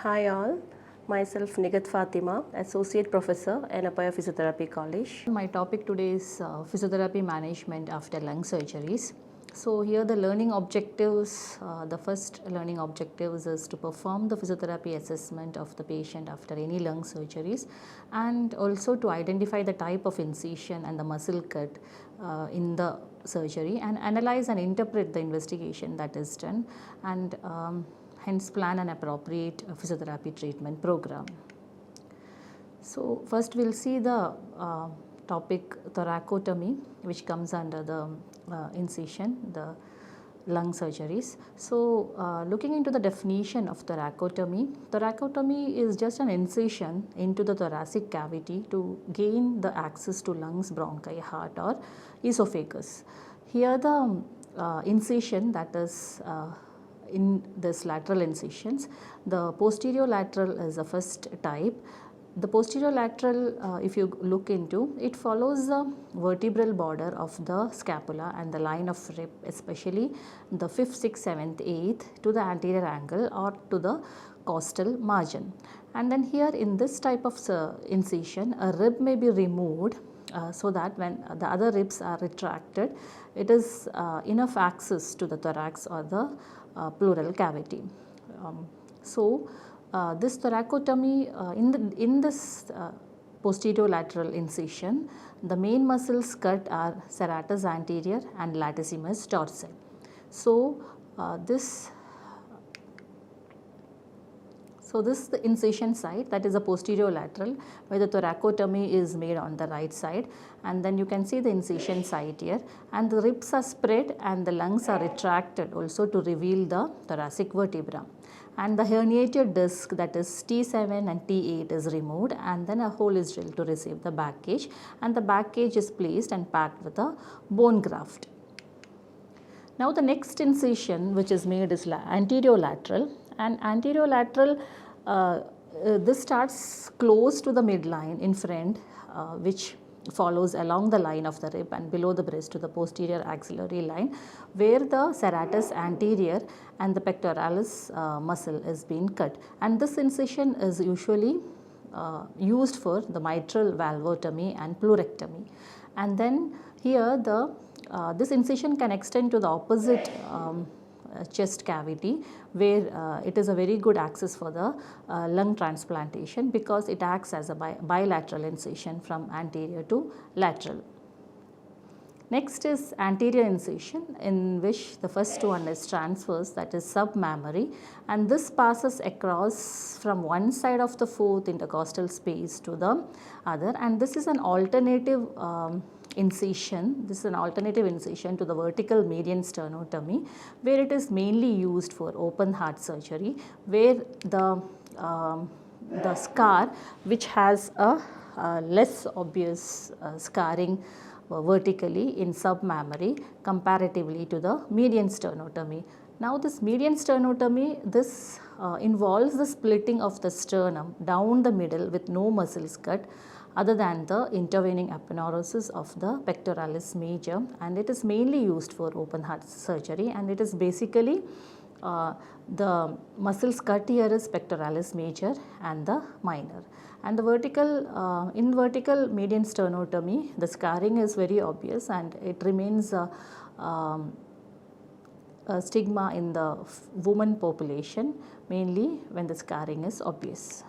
Hi all, myself Nigat Fathima, Associate Professor, Yenepoya Physiotherapy College. My topic today is physiotherapy management after lung surgeries. So here the learning objectives, the first learning objectives is to perform the physiotherapy assessment of the patient after any lung surgeries, and also to identify the type of incision and the muscle cut in the surgery, and analyze and interpret the investigation that is done, and hence plan an appropriate physiotherapy treatment program. So first we'll see the topic thoracotomy, which comes under the incision, the lung surgeries. So looking into the definition of thoracotomy, thoracotomy is just an incision into the thoracic cavity to gain the access to lungs, bronchi, heart or esophagus. Here the incision, that is in this lateral incisions, the posterior lateral is the first type. The posterior lateral, if you look into, it follows the vertebral border of the scapula and the line of rib, especially the 5th, 6th, 7th, 8th to the anterior angle or to the costal margin. And then here in this type of incision, a rib may be removed so that when the other ribs are retracted, it is enough access to the thorax or the pleural cavity. This thoracotomy, in this posterior lateral incision, the main muscles cut are serratus anterior and latissimus dorsi. This is the incision site, that is the posterior lateral, where the thoracotomy is made on the right side, and then you can see the incision site here, and the ribs are spread and the lungs are retracted also to reveal the thoracic vertebra. And the herniated disc, that is T7 and T8, is removed, and then a hole is drilled to receive the back cage, and the back cage is placed and packed with a bone graft. Now the next incision which is made is anterior lateral, and anterior lateral, this starts close to the midline in front, which follows along the line of the rib and below the breast to the posterior axillary line, where the serratus anterior and the pectoralis muscle is being cut, and this incision is usually used for the mitral valvotomy and pleurectomy. And then here this incision can extend to the opposite chest cavity, where it is a very good access for the lung transplantation, because it acts as a bilateral incision from anterior to lateral. Next is anterior incision, in which the first one is transverse, that is submammary, and this passes across from one side of the fourth intercostal space to the other, and this is an alternative incision. This is an alternative incision to the vertical median sternotomy, where it is mainly used for open heart surgery, where the scar, which has a less obvious scarring vertically in submammary comparatively to the median sternotomy. Now this median sternotomy, this involves the splitting of the sternum down the middle with no muscles cut other than the intervening aponeurosis of the pectoralis major, and it is mainly used for open heart surgery, and it is basically the muscles cut here is pectoralis major and the minor. And the vertical, in vertical median sternotomy, the scarring is very obvious, and it remains a stigma in the woman population, mainly when the scarring is obvious.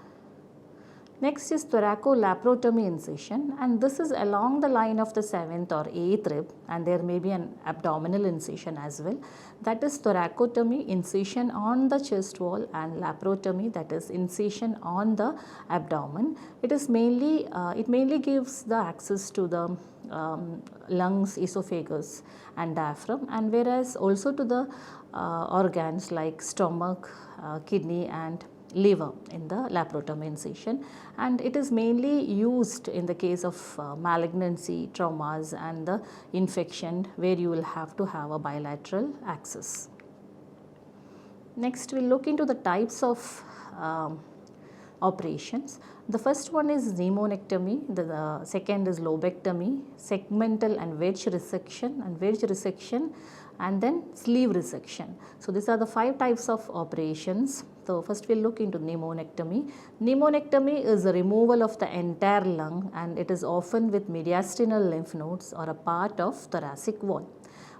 Next is thoracolaprotomy incision, and this is along the line of the 7th or 8th rib, and there may be an abdominal incision as well. That is thoracotomy, incision on the chest wall, and laparotomy, that is incision on the abdomen. It is mainly, it mainly gives the access to the lungs, esophagus and diaphragm, and whereas also to the organs like stomach, kidney and liver in the laparotomy incision, and it is mainly used in the case of malignancy, traumas and the infection, where you will have to have a bilateral access. Next we will look into the types of operations. The first one is pneumonectomy, the second is lobectomy, segmental and wedge resection, and then sleeve resection. So these are the 5 types of operations So first we'll look into pneumonectomy. Pneumonectomy is the removal of the entire lung, and it is often with mediastinal lymph nodes or a part of thoracic wall.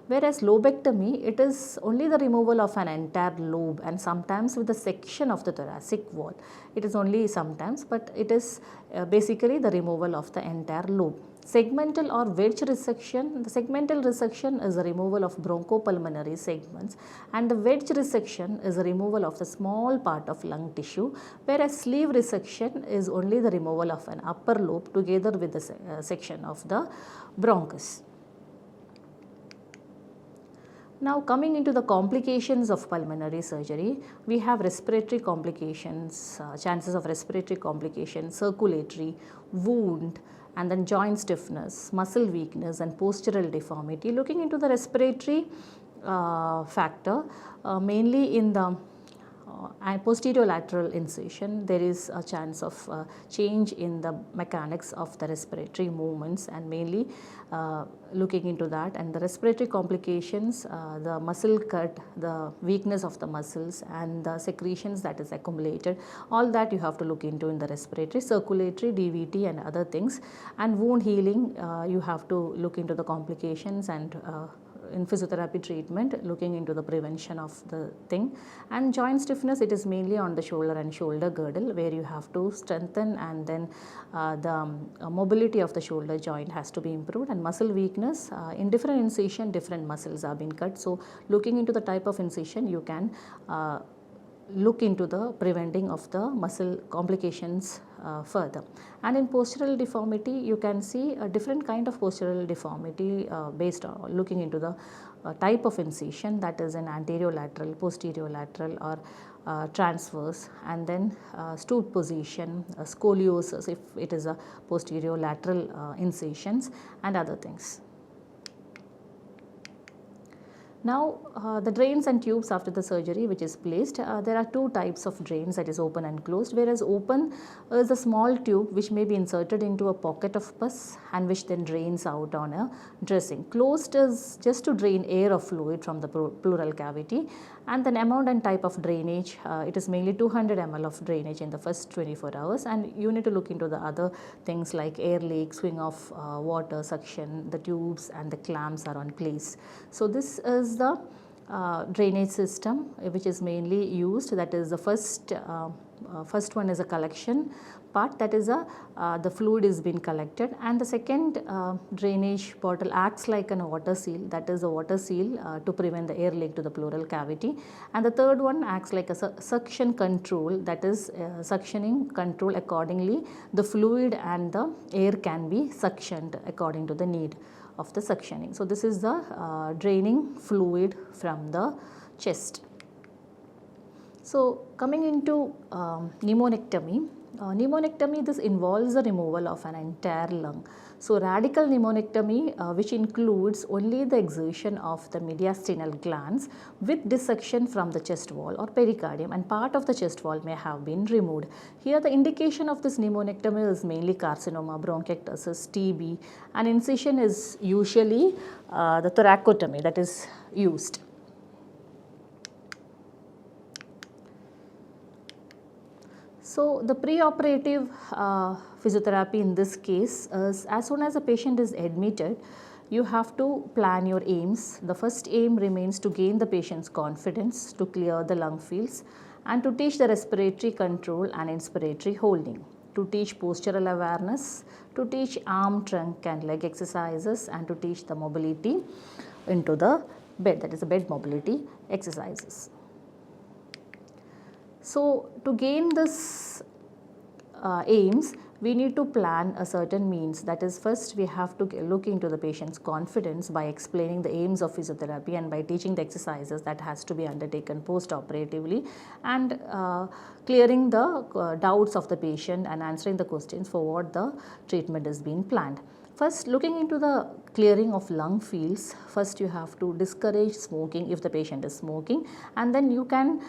Whereas lobectomy, it is only the removal of an entire lobe and sometimes with a section of the thoracic wall. It is only sometimes, but it is basically the removal of the entire lobe. Segmental or wedge resection, the segmental resection is the removal of bronchopulmonary segments, and the wedge resection is the removal of the small part of lung tissue, whereas sleeve resection is only the removal of an upper lobe together with the section of the bronchus. Now coming into the complications of pulmonary surgery, we have respiratory complications, chances of respiratory complications, circulatory, wound, and then joint stiffness, muscle weakness and postural deformity. Looking into the respiratory factor, mainly in the posterior lateral incision, there is a chance of change in the mechanics of the respiratory movements, and mainly looking into that. And the respiratory complications, the muscle cut, the weakness of the muscles and the secretions that is accumulated, all that you have to look into in the respiratory, circulatory, DVT and other things. And wound healing, you have to look into the complications, and in physiotherapy treatment looking into the prevention of the thing. And joint stiffness, it is mainly on the shoulder and shoulder girdle, where you have to strengthen, and then the mobility of the shoulder joint has to be improved. And muscle weakness, in different incision different muscles are being cut, so looking into the type of incision you can look into the preventing of the muscle complications further. And in postural deformity, you can see a different kind of postural deformity based on looking into the type of incision, that is an anterior-lateral, posterior-lateral or transverse, and then stoop position, scoliosis if it is a posterior-lateral incisions and other things. Now the drains and tubes after the surgery which is placed, there are two types of drains, that is open and closed. Whereas open is a small tube which may be inserted into a pocket of pus and which then drains out on a dressing. Closed is just to drain air or fluid from the pleural cavity, and the amount and type of drainage, it is mainly 200 ml of drainage in the first 24 hours, and you need to look into the other things like air leak, swing of water, suction, the tubes and the clamps are on place. So this is the drainage system which is mainly used. That is the first one is a collection part, that is the fluid is being collected, and the second drainage bottle acts like a water seal, that is a water seal to prevent the air leak to the pleural cavity, and the third one acts like a suction control, that is suctioning control accordingly the fluid and the air can be suctioned according to the need of the suctioning. So this is the draining fluid from the chest. So coming into pneumonectomy, this involves the removal of an entire lung. So radical pneumonectomy, which includes only the excision of the mediastinal glands with dissection from the chest wall or pericardium, and part of the chest wall may have been removed. Here the indication of this pneumonectomy is mainly carcinoma, bronchiectasis, TB, and incision is usually the thoracotomy that is used. So the preoperative physiotherapy in this case is, as soon as a patient is admitted, you have to plan your aims. The first aim remains to gain the patient's confidence, to clear the lung fields, and to teach the respiratory control and inspiratory holding, to teach postural awareness, to teach arm, trunk and leg exercises, and to teach the mobility into the bed, that is the bed mobility exercises. So to gain this aims, we need to plan a certain means. That is, first we have to look into the patient's confidence by explaining the aims of physiotherapy and by teaching the exercises that has to be undertaken post-operatively, and clearing the doubts of the patient and answering the questions for what the treatment is being planned. First, looking into the clearing of lung fields, first you have to discourage smoking if the patient is smoking, and then you can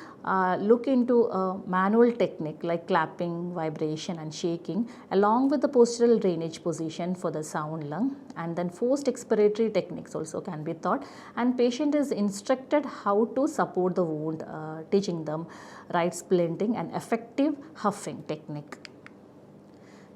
look into a manual technique like clapping, vibration and shaking along with the postural drainage position for the sound lung, and then forced expiratory techniques also can be taught, and patient is instructed how to support the wound, teaching them right splinting and effective huffing technique.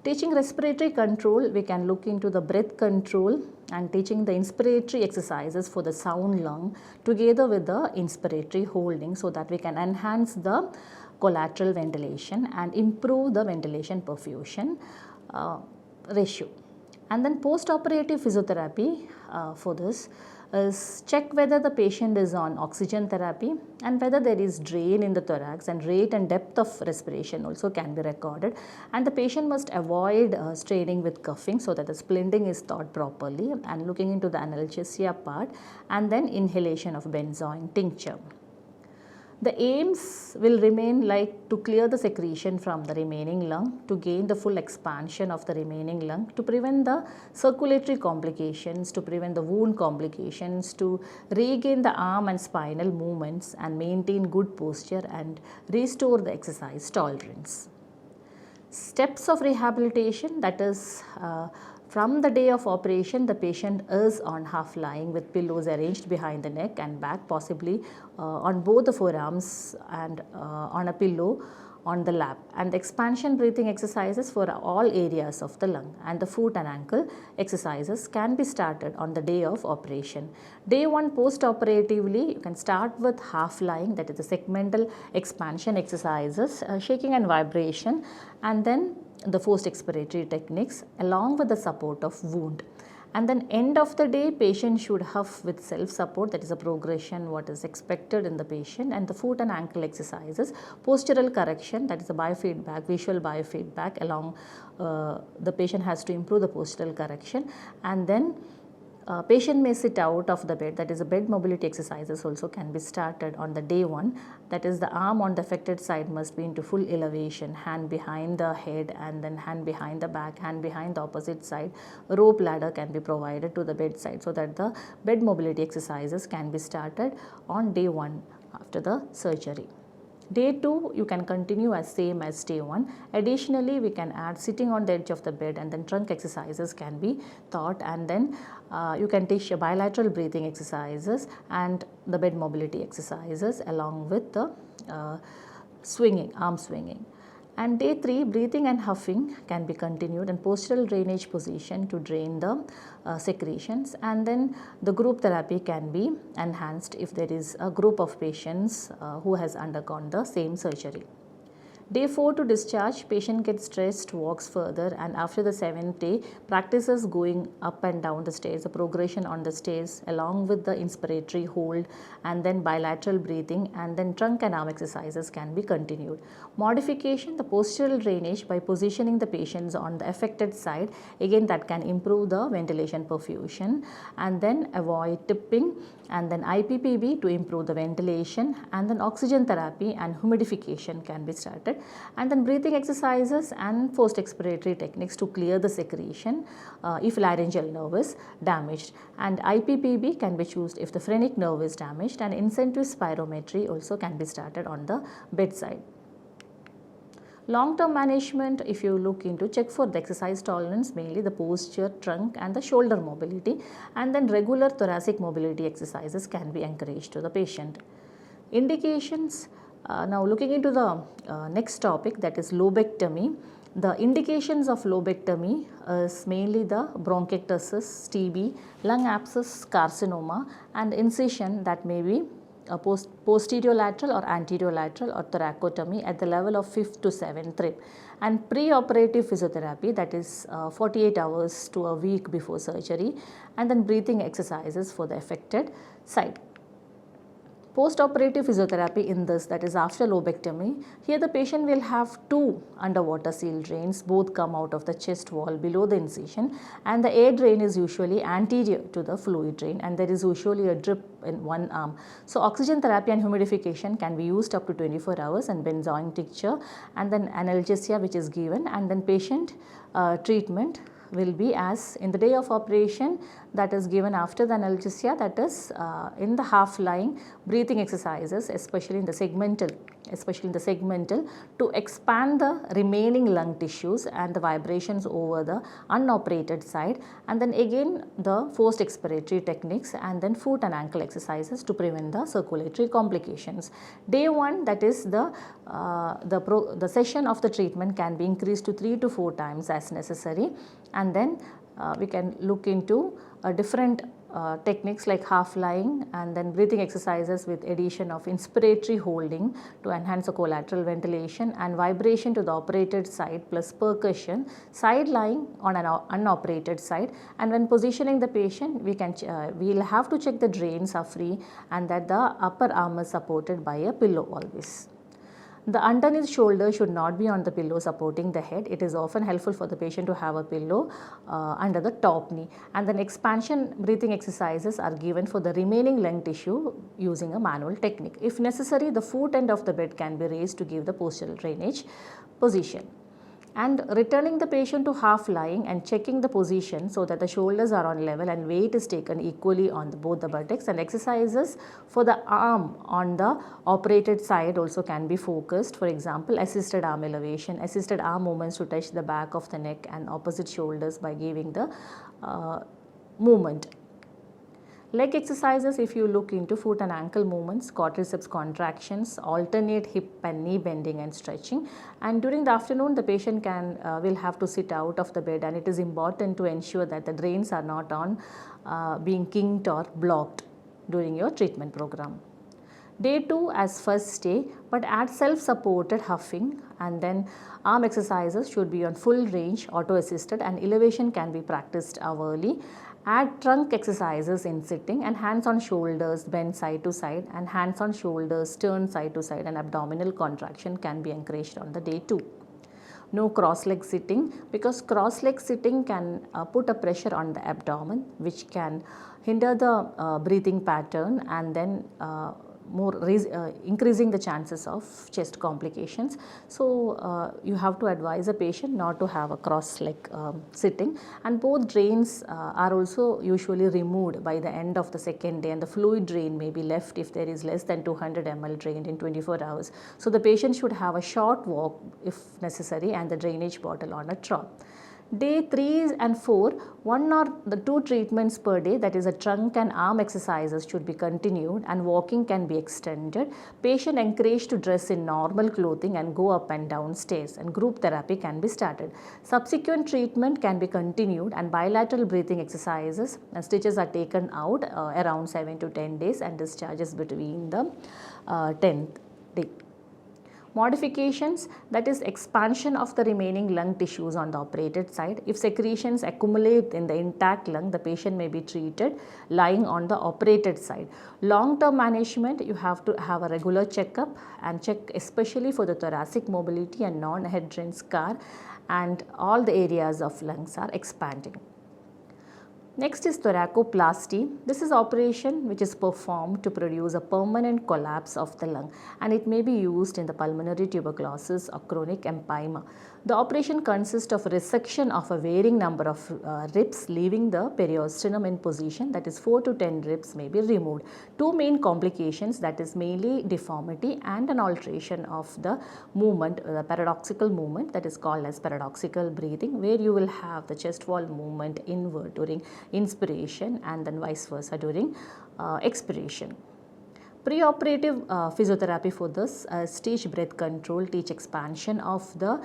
Teaching respiratory control, we can look into the breath control and teaching the inspiratory exercises for the sound lung together with the inspiratory holding, so that we can enhance the collateral ventilation and improve the ventilation perfusion ratio. And then post-operative physiotherapy for this is check whether the patient is on oxygen therapy and whether there is drain in the thorax, and rate and depth of respiration also can be recorded, and the patient must avoid straining with coughing so that the splinting is taught properly, and looking into the analgesia part, and then inhalation of benzoin tincture. The aims will remain like to clear the secretion from the remaining lung, to gain the full expansion of the remaining lung, to prevent the circulatory complications, to prevent the wound complications, to regain the arm and spinal movements and maintain good posture and restore the exercise tolerance. Steps of rehabilitation, that is from the day of operation, the patient is on half lying with pillows arranged behind the neck and back, possibly on both the forearms, and on a pillow on the lap, and the expansion breathing exercises for all areas of the lung, and the foot and ankle exercises can be started on the day of operation. Day 1 post-operatively, you can start with half lying, that is the segmental expansion exercises, shaking and vibration, and then the forced expiratory techniques along with the support of wound. And then end of the day, patient should huff with self-support, that is a progression what is expected in the patient, and the foot and ankle exercises, postural correction, that is a biofeedback, visual biofeedback along, the patient has to improve the postural correction, and then patient may sit out of the bed, that is a bed mobility exercises also can be started on the day 1, that is the arm on the affected side must be into full elevation, hand behind the head and then hand behind the back, hand behind the opposite side. Rope ladder can be provided to the bedside so that the bed mobility exercises can be started on day 1 after the surgery. Day 2, you can continue as same as day 1. Additionally, we can add sitting on the edge of the bed, and then trunk exercises can be taught, and then you can teach bilateral breathing exercises and the bed mobility exercises along with the swinging, arm swinging. And day 3, breathing and huffing can be continued, and postural drainage position to drain the secretions, and then the group therapy can be enhanced if there is a group of patients who has undergone the same surgery. Day 4 to discharge, patient gets stressed, walks further, and after the 7th day, practices going up and down the stairs, a progression on the stairs along with the inspiratory hold, and then bilateral breathing, and then trunk and arm exercises can be continued. Modification, the postural drainage by positioning the patients on the affected side, again that can improve the ventilation perfusion, and then avoid tipping, and then IPPB to improve the ventilation, and then oxygen therapy and humidification can be started, and then breathing exercises and forced expiratory techniques to clear the secretion if laryngeal nerve is damaged, and IPPB can be chosen if the phrenic nerve is damaged, and incentive spirometry also can be started on the bedside. Long-term management, if you look into, check for the exercise tolerance, mainly the posture, trunk and the shoulder mobility, and then regular thoracic mobility exercises can be encouraged to the patient. Indications, now looking into the next topic, that is lobectomy. The indications of lobectomy is mainly the bronchiectasis, TB, lung abscess, carcinoma, and incision that may be a posterior lateral or anterior lateral or thoracotomy at the level of 5th to 7th rib, and pre-operative physiotherapy, that is 48 hours to a week before surgery, and then breathing exercises for the affected side. Post-operative physiotherapy in this, that is after lobectomy, here the patient will have 2 underwater seal drains, both come out of the chest wall below the incision, and the air drain is usually anterior to the fluid drain, and there is usually a drip in one arm. So oxygen therapy and humidification can be used up to 24 hours, and benzoin tincture, and then analgesia which is given, and then patient treatment will be as in the day of operation, that is given after the analgesia, that is in the half lying breathing exercises, especially in the segmental, to expand the remaining lung tissues and the vibrations over the unoperated side, and then again the forced expiratory techniques, and then foot and ankle exercises to prevent the circulatory complications. Day 1, that is the session of the treatment can be increased to 3 to 4 times as necessary, and then we can look into different techniques like half lying and then breathing exercises with addition of inspiratory holding to enhance the collateral ventilation, and vibration to the operated side plus percussion, side lying on an unoperated side. And when positioning the patient, we'll have to check the drains are free and that the upper arm is supported by a pillow always. The underneath shoulder should not be on the pillow supporting the head. It is often helpful for the patient to have a pillow under the top knee. And then expansion breathing exercises are given for the remaining lung tissue using a manual technique. If necessary, the foot end of the bed can be raised to give the postural drainage position. And returning the patient to half lying and checking the position so that the shoulders are on level and weight is taken equally on both the buttocks, and exercises for the arm on the operated side also can be focused. For example, assisted arm elevation, assisted arm movements to touch the back of the neck and opposite shoulders by giving the movement. Leg exercises, if you look into foot and ankle movements, quadriceps contractions, alternate hip and knee bending and stretching. And during the afternoon, the patient will have to sit out of the bed, and it is important to ensure that the drains are not on being kinked or blocked during your treatment program. Day 2 as first day, but add self-supported huffing, and then arm exercises should be on full range, auto-assisted, and elevation can be practiced hourly. Add trunk exercises in sitting, and hands on shoulders bend side to side, and hands on shoulders turn side to side, and abdominal contraction can be encouraged on the day 2. No cross leg sitting, because cross leg sitting can put a pressure on the abdomen, which can hinder the breathing pattern and then increasing the chances of chest complications. So you have to advise a patient not to have a cross leg sitting, and both drains are also usually removed by the end of the second day, and the fluid drain may be left if there is less than 200 ml drained in 24 hours. So the patient should have a short walk if necessary and the drainage bottle on a trough. Day 3 and 4, 1 or 2 treatments per day, that is a trunk and arm exercises should be continued, and walking can be extended. Patient encouraged to dress in normal clothing and go up and down stairs, and group therapy can be started. Subsequent treatment can be continued, and bilateral breathing exercises and stitches are taken out around 7 to 10 days and discharges between the 10th day. Modifications, that is expansion of the remaining lung tissues on the operated side. If secretions accumulate in the intact lung, the patient may be treated lying on the operated side. Long-term management, you have to have a regular checkup and check especially for the thoracic mobility and non-head drain scar, and all the areas of lungs are expanding. Next is thoracoplasty. This is operation which is performed to produce a permanent collapse of the lung, and it may be used in the pulmonary tuberculosis or chronic empyema. The operation consists of resection of a varying number of ribs, leaving the periosteum in position, that is 4 to 10 ribs may be removed. 2 main complications, that is mainly deformity and an alteration of the movement, the paradoxical movement, that is called as paradoxical breathing, where you will have the chest wall movement inward during inspiration and then vice versa during expiration. Preoperative physiotherapy for this teach breath control, teach expansion of the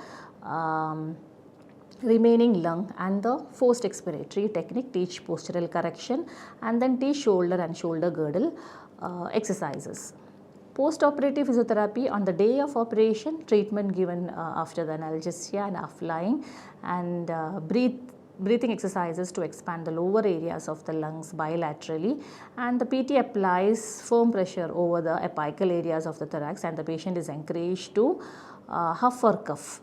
remaining lung and the forced expiratory technique, teach postural correction, and then teach shoulder and shoulder girdle exercises. Post-operative physiotherapy, on the day of operation, treatment given after the analgesia and half lying, and breathing exercises to expand the lower areas of the lungs bilaterally, and the PT applies firm pressure over the apical areas of the thorax, and the patient is encouraged to huff or cough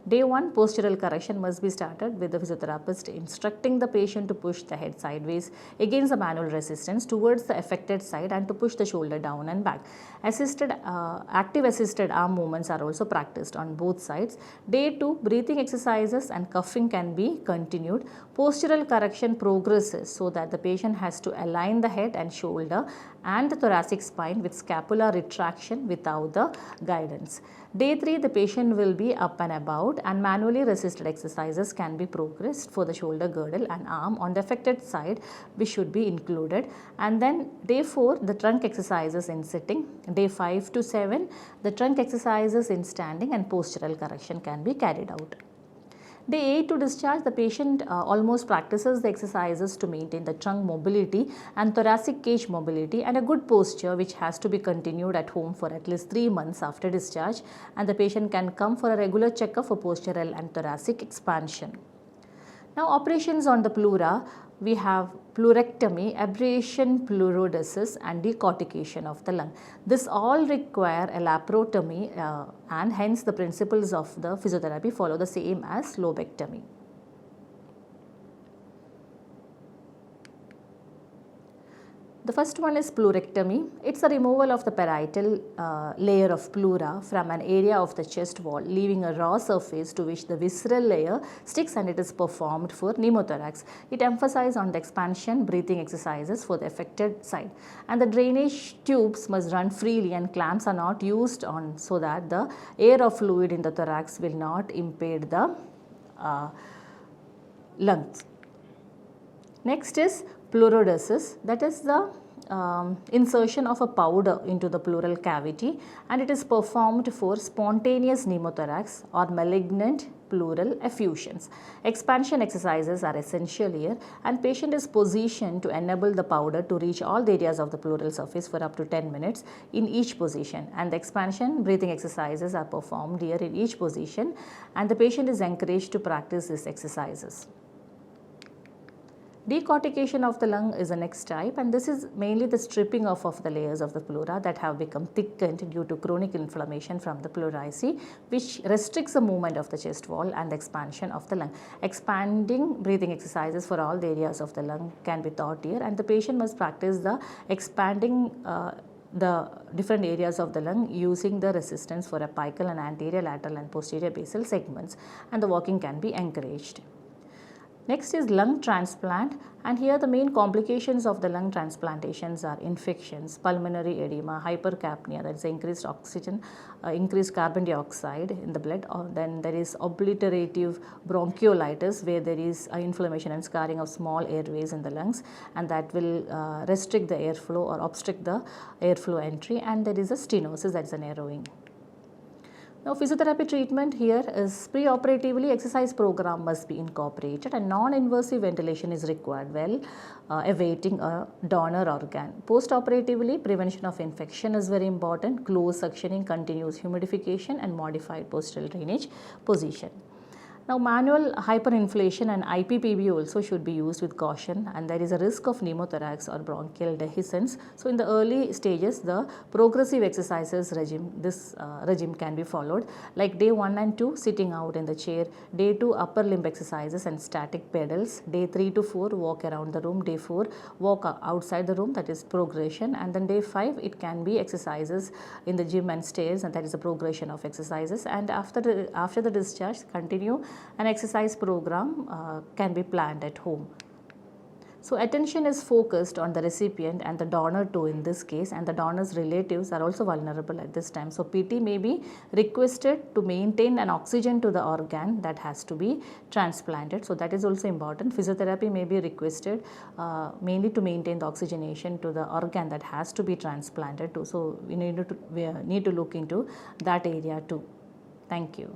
Day 1, postural correction must be started with the physiotherapist instructing the patient to push the head sideways against the manual resistance towards the affected side and to push the shoulder down and back. Active assisted arm movements are also practiced on both sides. Day 2, breathing exercises and cuffing can be continued. Postural correction progresses so that the patient has to align the head and shoulder and the thoracic spine with scapular retraction without the guidance. Day 3, the patient will be up and about and manually resisted exercises can be progressed for the shoulder girdle and arm on the affected side, which should be included. And then day 4, the trunk exercises in sitting. Day 5 to 7, the trunk exercises in standing and postural correction can be carried out. Day 8 to discharge, the patient almost practices the exercises to maintain the trunk mobility and thoracic cage mobility and a good posture, which has to be continued at home for at least 3 months after discharge, and the patient can come for a regular checkup for postural and thoracic expansion. Now, operations on the pleura, we have pleurectomy, abrasion, pleurodesis and decortication of the lung. This all require a laparotomy and hence the principles of the physiotherapy follow the same as lobectomy. The first one is pleurectomy. It's a removal of the parietal layer of pleura from an area of the chest wall, leaving a raw surface to which the visceral layer sticks, and it is performed for pneumothorax. It emphasizes on the expansion breathing exercises for the affected side. And the drainage tubes must run freely and clamps are not used on so that the air or fluid in the thorax will not impede the lungs. Next is pleurodesis, that is the insertion of a powder into the pleural cavity, and it is performed for spontaneous pneumothorax or malignant pleural effusions. Expansion exercises are essential here, and patient is positioned to enable the powder to reach all the areas of the pleural surface for up to 10 minutes in each position, and the expansion breathing exercises are performed here in each position, and the patient is encouraged to practice these exercises. Decortication of the lung is the next type, and this is mainly the stripping off of the layers of the pleura that have become thickened due to chronic inflammation from the pleurisy, which restricts the movement of the chest wall and the expansion of the lung. Expanding breathing exercises for all the areas of the lung can be taught here, and the patient must practice the expanding the different areas of the lung using the resistance for apical and anterior lateral and posterior basal segments, and the walking can be encouraged. Next is lung transplant, and here the main complications of the lung transplantations are infections, pulmonary edema, hypercapnia, that is increased oxygen, increased carbon dioxide in the blood, or then there is obliterative bronchiolitis where there is inflammation and scarring of small airways in the lungs, and that will restrict the airflow or obstruct the airflow entry, and there is a stenosis, that is a narrowing. Now, physiotherapy treatment here is preoperatively exercise program must be incorporated and non-invasive ventilation is required while awaiting a donor organ. Post-operatively, prevention of infection is very important, close suctioning, continuous humidification and modified postural drainage position. Now, manual hyperinflation and IPPB also should be used with caution, and there is a risk of pneumothorax or bronchial dehiscence. So, in the early stages, the progressive exercises regime, this regime can be followed, like day 1 and 2 sitting out in the chair, day 2 upper limb exercises and static pedals, day 3 to 4 walk around the room, day 4 walk outside the room, that is progression, and then day 5 it can be exercises in the gym and stairs, and that is a progression of exercises, and after the discharge continue an exercise program can be planned at home. So, attention is focused on the recipient and the donor too in this case, and the donor's relatives are also vulnerable at this time. So, PT may be requested to maintain an oxygen to the organ that has to be transplanted. So, that is also important. Physiotherapy may be requested mainly to maintain the oxygenation to the organ that has to be transplanted too. So, we need to look into that area too. Thank you.